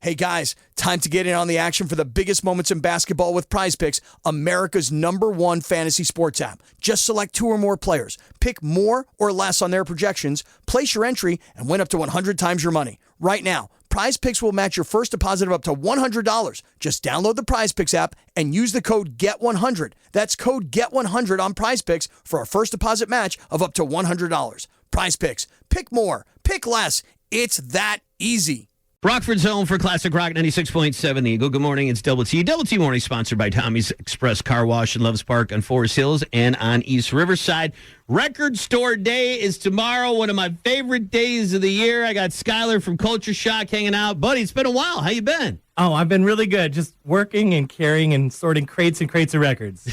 Hey guys, time to get in on the action for the biggest moments in basketball with Prize Picks, America's #1 fantasy sports app. Just select 2 or more players, pick more or less on their projections, place your entry, and win up to 100 times your money. Right now, Prize Picks will match your first deposit of up to $100. Just download the Prize Picks app and use the code GET100. That's code GET100 on Prize Picks for a first deposit match of up to $100. Prize Picks. Pick more. Pick less. It's that easy. Rockford's home for Classic Rock 96.7 The Eagle. Good morning. It's Double T. Double T Morning sponsored by Tommy's Express Car Wash in Loves Park on Forest Hills and on East Riverside. Record Store Day is tomorrow, one of my favorite days of the year. I got Skylar from Culture Shock hanging out. Buddy, it's been a while. How you been? Oh, I've been really good. Just working and carrying and sorting crates and crates of records.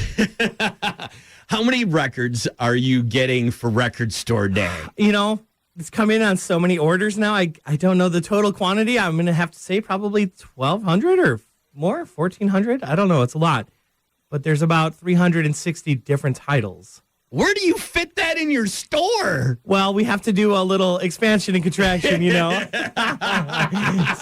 How many records are you getting for Record Store Day? You know, it's come in on so many orders now. I don't know the total quantity. I'm going to have to say probably 1,200 or more, 1,400. I don't know. It's a lot. But there's about 360 different titles. Where do you fit that in your store? Well, we have to do a little expansion and contraction, you know.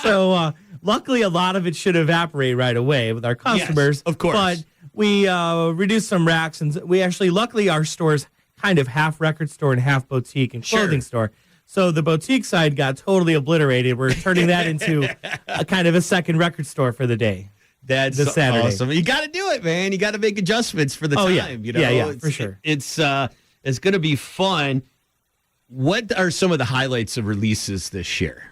So luckily, a lot of it should evaporate right away with our customers. Yes, of course. But we reduced some racks, and we actually, luckily, our store's kind of half record store and half boutique and clothing store. So the boutique side got totally obliterated. We're turning that into a kind of a second record store for the day. That's this Saturday. Awesome. You got to do it, man. You got to make adjustments for the time. Yeah. You know? Yeah, for sure. It's going to be fun. What are some of the highlights of releases this year?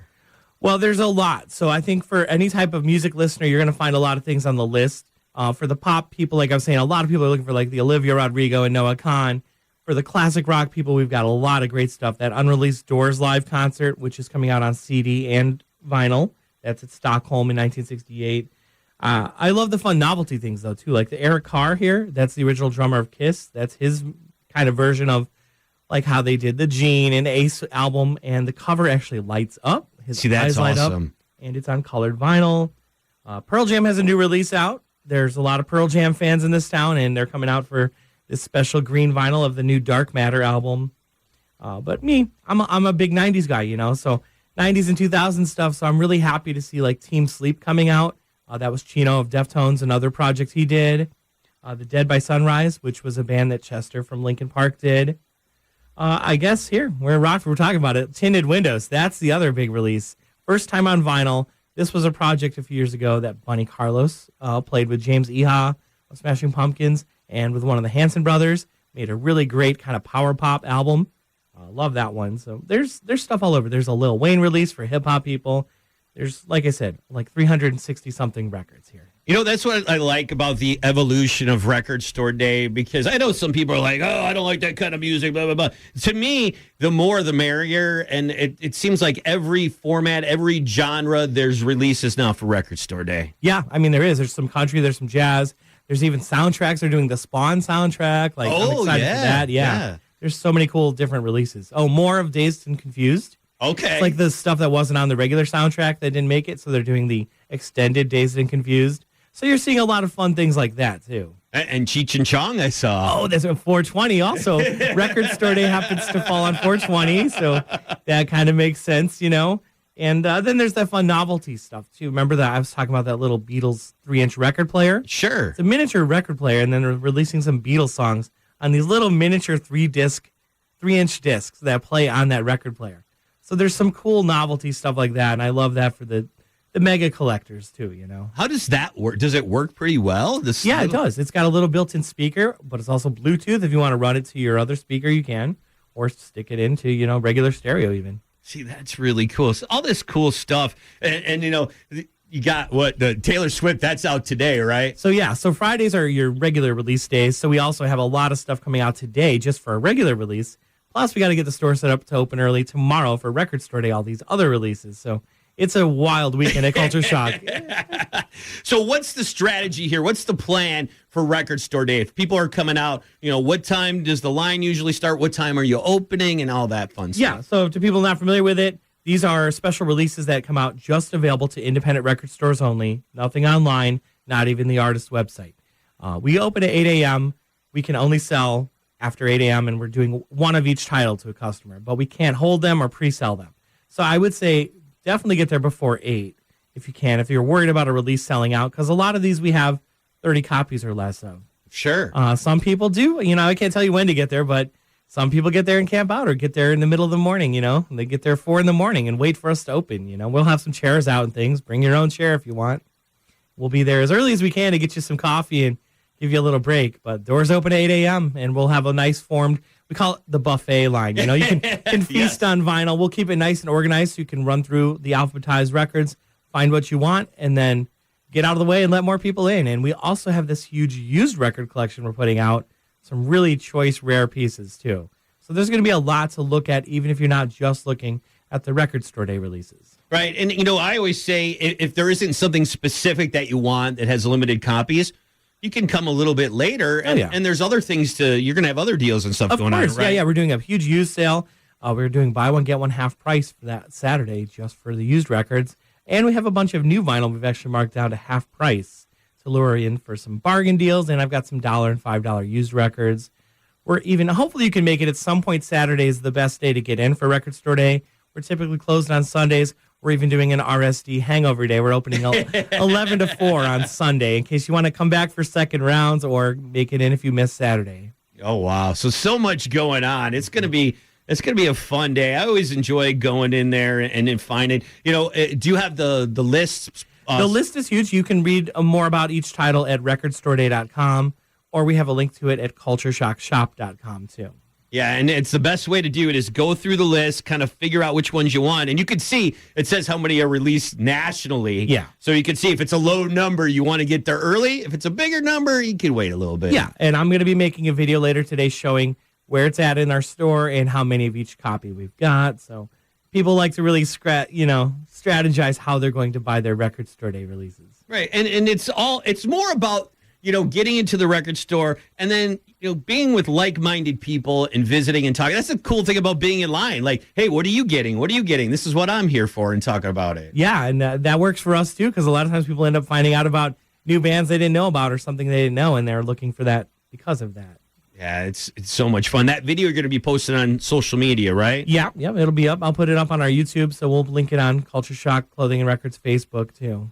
Well, there's a lot. So I think for any type of music listener, you're going to find a lot of things on the list. For the pop people, like I was saying, a lot of people are looking for like the Olivia Rodrigo and Noah Kahan. For the classic rock people, we've got a lot of great stuff. That unreleased Doors live concert, which is coming out on CD and vinyl. That's at Stockholm in 1968. I love the fun novelty things, though, too. Like the Eric Carr here, that's the original drummer of Kiss. That's his kind of version of like how they did the Gene and Ace album. And the cover actually lights up. His eyes light up, and it's on colored vinyl. Pearl Jam has a new release out. There's a lot of Pearl Jam fans in this town, and they're coming out for this special green vinyl of the new Dark Matter album. But me, I'm a big 90s guy, you know, so 90s and 2000s stuff. So I'm really happy to see like Team Sleep coming out. That was Chino of Deftones, another project he did. The Dead by Sunrise, which was a band that Chester from Linkin Park did. I guess here, we're in Rockford, we're talking about it. Tinted Windows, that's the other big release. First time on vinyl. This was a project a few years ago that Bunny Carlos played with James Iha of Smashing Pumpkins and with one of the Hanson brothers. Made a really great kind of power pop album. Love that one. So there's stuff all over. There's a Lil Wayne release for hip hop people. There's, like I said, like 360 something records here. You know, that's what I like about the evolution of Record Store Day, because I know some people are like, oh, I don't like that kind of music, blah, blah, blah. To me, the more the merrier, and it seems like every format, every genre, there's releases now for Record Store Day. Yeah, I mean, there is. There's some country, there's some jazz. There's even soundtracks. They're doing the Spawn soundtrack. Like, I'm excited for that. Yeah. There's so many cool different releases. Oh, more of Dazed and Confused. Okay. It's like the stuff that wasn't on the regular soundtrack that didn't make it, so they're doing the extended Dazed and Confused. So you're seeing a lot of fun things like that, too. And Cheech and Chong, I saw. Oh, there's a 420 also. Record Store Day happens to fall on 420, so that kind of makes sense, you know. And then there's that fun novelty stuff, too. Remember that I was talking about that little Beatles 3-inch record player? Sure. It's a miniature record player, and then they're releasing some Beatles songs on these little miniature 3-inch discs that play on that record player. So there's some cool novelty stuff like that, and I love that for the mega collectors, too, you know. How does that work? Does it work pretty well? Yeah, it does. It's got a little built-in speaker, but it's also Bluetooth. If you want to run it to your other speaker, you can, or stick it into, you know, regular stereo even. See, that's really cool. So all this cool stuff, and you know, you got the Taylor Swift, that's out today, right? So yeah, so Fridays are your regular release days. So we also have a lot of stuff coming out today just for a regular release. Plus, we got to get the store set up to open early tomorrow for Record Store Day, all these other releases. So it's a wild weekend at Culture Shock. So what's the strategy here? What's the plan for Record Store Day? If people are coming out, you know, what time does the line usually start? What time are you opening and all that fun stuff? Yeah, so to people not familiar with it, these are special releases that come out just available to independent record stores only. Nothing online, not even the artist's website. We open at 8 a.m. We can only sell after 8 a.m., and we're doing one of each title to a customer, but we can't hold them or pre-sell them. So I would say definitely get there before 8. if you can, if you're worried about a release selling out, because a lot of these we have 30 copies or less of. Sure. Some people do. I can't tell you when to get there, but some people get there and camp out or get there in the middle of the morning, and they get there 4 a.m. and wait for us to open. We'll have some chairs out and things. Bring your own chair if you want. We'll be there as early as we can to get you some coffee and give you a little break. But doors open at 8 a.m. and we'll have a nice formed, we call it the buffet line. You can feast on vinyl. We'll keep it nice and organized so you can run through the alphabetized records, find what you want, and then get out of the way and let more people in. And we also have this huge used record collection we're putting out, some really choice, rare pieces, too. So there's going to be a lot to look at, even if you're not just looking at the record store day releases. Right. And, I always say if there isn't something specific that you want that has limited copies, you can come a little bit later. And, and there's other things you're going to have other deals and stuff going on, right? Yeah, we're doing a huge used sale. We're doing buy one, get one half price for that Saturday just for the used records. And we have a bunch of new vinyl we've actually marked down to half price to lure in for some bargain deals. And I've got some $1 and $5 used records. Hopefully you can make it at some point. Saturday is the best day to get in for Record Store Day. We're typically closed on Sundays. We're even doing an RSD hangover day. We're opening 11 to 4 on Sunday in case you want to come back for second rounds or make it in if you miss Saturday. Oh, wow. So much going on. It's going to be a fun day. I always enjoy going in there and then finding, do you have the list? The list is huge. You can read more about each title at recordstoreday.com, or we have a link to it at cultureshockshop.com too. Yeah, and it's the best way to do it is go through the list, kind of figure out which ones you want. And you can see it says how many are released nationally. Yeah. So you can see if it's a low number, you want to get there early. If it's a bigger number, you can wait a little bit. Yeah, and I'm going to be making a video later today showing where it's at in our store and how many of each copy we've got. So people like to really strategize how they're going to buy their Record Store Day releases. Right, and it's more about getting into the record store and then, being with like-minded people and visiting and talking. That's the cool thing about being in line. Like, hey, what are you getting? What are you getting? This is what I'm here for, and talking about it. Yeah, and that works for us, too, because a lot of times people end up finding out about new bands they didn't know about or something they didn't know, and they're looking for that because of that. Yeah, it's so much fun. That video you're going to be posting on social media, right? Yeah, it'll be up. I'll put it up on our YouTube, so we'll link it on Culture Shock Clothing and Records Facebook, too.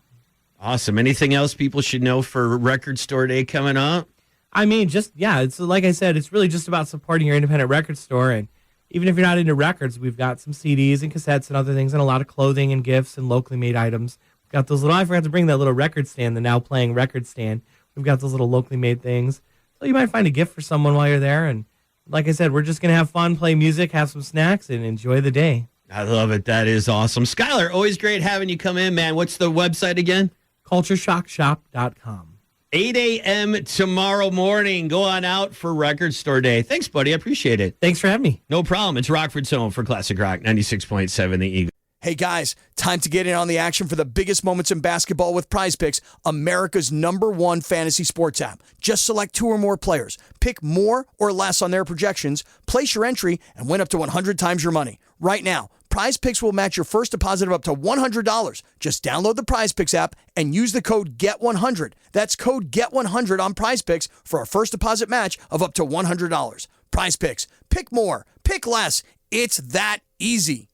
Awesome. Anything else people should know for Record Store Day coming up? It's like I said, it's really just about supporting your independent record store. And even if you're not into records, we've got some CDs and cassettes and other things and a lot of clothing and gifts and locally made items. We've got those I forgot to bring that little record stand, the now playing record stand. We've got those little locally made things. So you might find a gift for someone while you're there. And like I said, we're just going to have fun, play music, have some snacks, and enjoy the day. I love it. That is awesome. Skylar, always great having you come in, man. What's the website again? cultureshockshop.com. 8 a.m. tomorrow morning. Go on out for Record Store Day. Thanks, buddy. I appreciate it. Thanks for having me. No problem. It's Rockford's home for Classic Rock 96.7 The Eagle. Hey guys, time to get in on the action for the biggest moments in basketball with Prize Picks, America's #1 fantasy sports app. Just select 2 or more players. Pick more or less on their projections, place your entry, and win up to 100 times your money. Right now, Prize Picks will match your first deposit of up to $100. Just download the Prize Picks app and use the code GET100. That's code GET100 on Prize Picks for a first deposit match of up to $100. Prize Picks. Pick more. Pick less. It's that easy.